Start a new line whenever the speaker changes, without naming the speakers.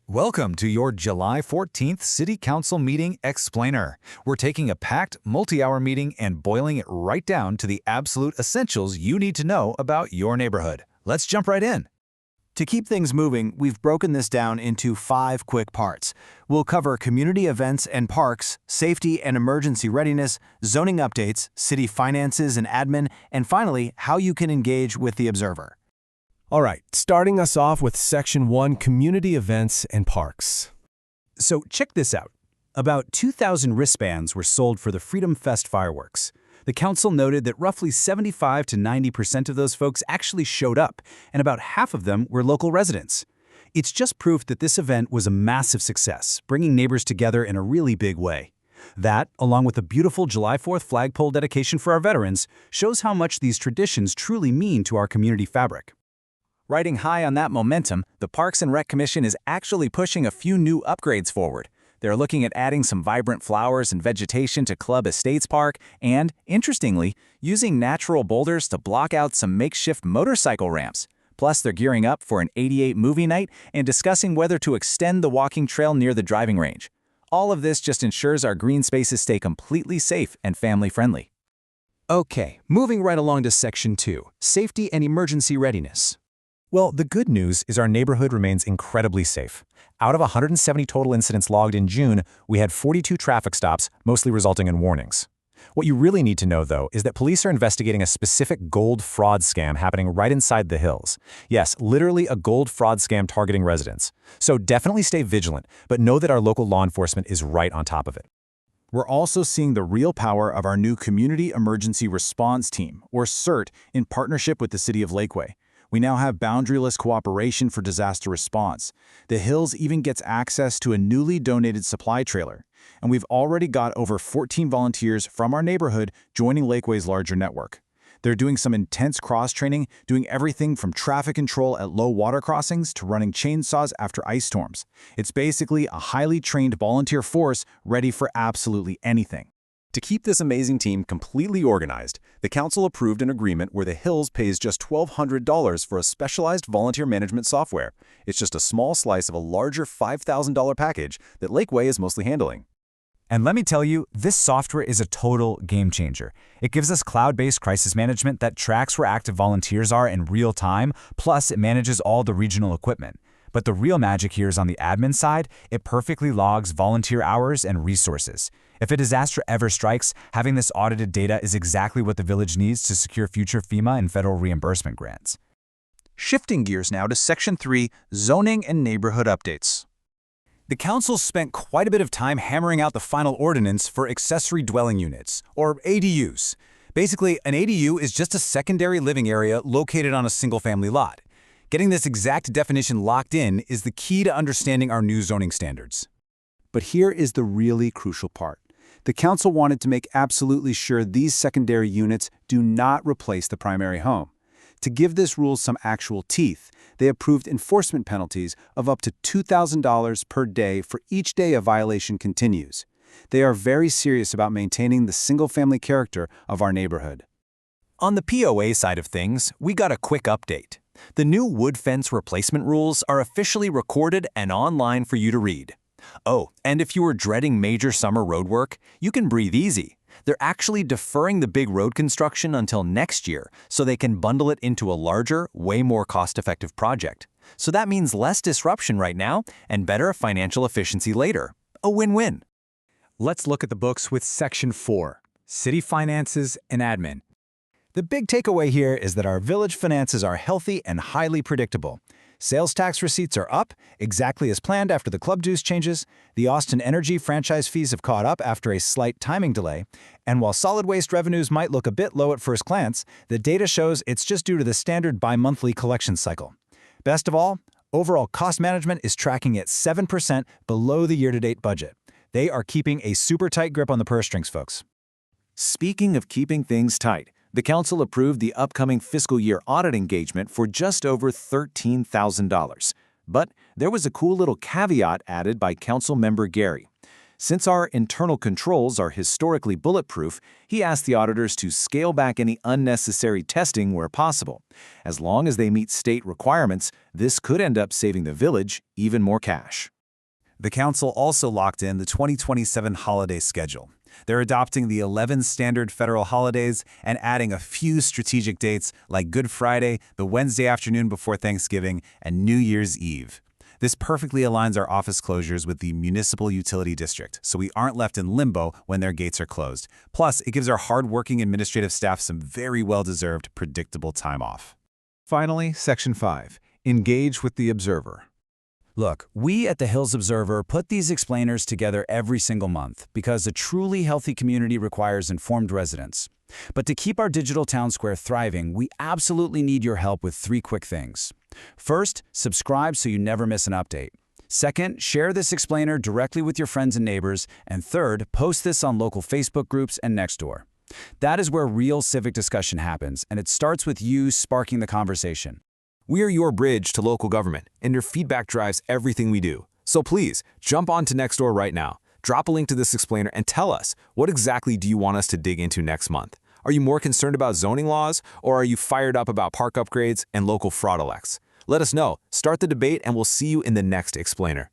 Welcome to your July 14th City Council Meeting Explainer. We're taking a packed, multi-hour meeting and boiling it right down to the absolute essentials you need to know about your neighborhood. Let's jump right in.
To keep things moving, we've broken this down into 5 quick parts. We'll cover community events and parks, safety and emergency readiness, zoning updates, city finances and admin, and finally, how you can engage with the observer.
All right, starting us off with Section 1, Community Events and Parks.
So check this out. About 2,000 wristbands were sold for the Freedom Fest fireworks. The council noted that roughly 75 to 90% of those folks actually showed up, and about half of them were local residents. It's just proof that this event was a massive success, bringing neighbors together in a really big way. That, along with a beautiful July 4th flagpole dedication for our veterans, shows how much these traditions truly mean to our community fabric.
Riding high on that momentum, the Parks and Rec Commission is actually pushing a few new upgrades forward. They're looking at adding some vibrant flowers and vegetation to Club Estates Park and, interestingly, using natural boulders to block out some makeshift motorcycle ramps. Plus, they're gearing up for an 88 movie night and discussing whether to extend the walking trail near the driving range. All of this just ensures our green spaces stay completely safe and family-friendly.
Okay, moving right along to Section 2, Safety and Emergency Readiness.
Well, the good news is our neighborhood remains incredibly safe. Out of 170 total incidents logged in June, we had 42 traffic stops, mostly resulting in warnings. What you really need to know, though, is that police are investigating a specific gold fraud scam happening right inside the hills. Yes, literally a gold fraud scam targeting residents. So definitely stay vigilant, but know that our local law enforcement is right on top of it.
We're also seeing the real power of our new Community Emergency Response Team, or CERT, in partnership with the City of Lakeway. We now have boundaryless cooperation for disaster response. The Hills even gets access to a newly donated supply trailer. And we've already got over 14 volunteers from our neighborhood joining Lakeway's larger network. They're doing some intense cross-training, doing everything from traffic control at low water crossings to running chainsaws after ice storms. It's basically a highly trained volunteer force ready for absolutely anything.
To keep this amazing team completely organized, the council approved an agreement where the Hills pays just $1,200 for a specialized volunteer management software. It's just a small slice of a larger $5,000 package that Lakeway is mostly handling.
And let me tell you, this software is a total game changer. It gives us cloud-based crisis management that tracks where active volunteers are in real time, plus it manages all the regional equipment. But the real magic here is on the admin side. It perfectly logs volunteer hours and resources. If a disaster ever strikes, having this audited data is exactly what the village needs to secure future FEMA and federal reimbursement grants.
Shifting gears now to Section 3, Zoning and Neighborhood Updates.
The council spent quite a bit of time hammering out the final ordinance for accessory dwelling units, or ADUs. Basically, an ADU is just a secondary living area located on a single-family lot. Getting this exact definition locked in is the key to understanding our new zoning standards.
But here is the really crucial part. The council wanted to make absolutely sure these secondary units do not replace the primary home. To give this rule some actual teeth, they approved enforcement penalties of up to $2,000 per day for each day a violation continues. They are very serious about maintaining the single-family character of our neighborhood.
On the POA side of things, we got a quick update. The new wood fence replacement rules are officially recorded and online for you to read. Oh, and if you were dreading major summer road work, you can breathe easy. They're actually deferring the big road construction until next year so they can bundle it into a larger, way more cost-effective project. So that means less disruption right now and better financial efficiency later. A win-win.
Let's look at the books with Section 4, City Finances and Admin. The big takeaway here is that our village finances are healthy and highly predictable. Sales tax receipts are up, exactly as planned after the club dues changes. The Austin Energy franchise fees have caught up after a slight timing delay. And while solid waste revenues might look a bit low at first glance, the data shows it's just due to the standard bi-monthly collection cycle. Best of all, overall cost management is tracking at 7% below the year-to-date budget. They are keeping a super tight grip on the purse strings, folks.
Speaking of keeping things tight, the council approved the upcoming fiscal year audit engagement for just over $13,000. But there was a cool little caveat added by council member Gary. Since our internal controls are historically bulletproof, he asked the auditors to scale back any unnecessary testing where possible. As long as they meet state requirements, this could end up saving the village even more cash. The council also locked in the 2027 holiday schedule. They're adopting the 11 standard federal holidays and adding a few strategic dates like Good Friday, the Wednesday afternoon before Thanksgiving, and New Year's Eve. This perfectly aligns our office closures with the municipal utility district, so we aren't left in limbo when their gates are closed. Plus, it gives our hard-working administrative staff some very well-deserved, predictable time off.
Finally, Section 5. Engage with the observer.
Look, we at the Hills Observer put these explainers together every single month because a truly healthy community requires informed residents. But to keep our digital town square thriving, we absolutely need your help with 3 quick things. First, subscribe so you never miss an update. Second, share this explainer directly with your friends and neighbors. And third, post this on local Facebook groups and Nextdoor. That is where real civic discussion happens, and it starts with you sparking the conversation.
We are your bridge to local government, and your feedback drives everything we do. So please, jump on to Nextdoor right now. Drop a link to this explainer and tell us, what exactly do you want us to dig into next month? Are you more concerned about zoning laws, or are you fired up about park upgrades and local fraud elects? Let us know, start the debate, and we'll see you in the next explainer.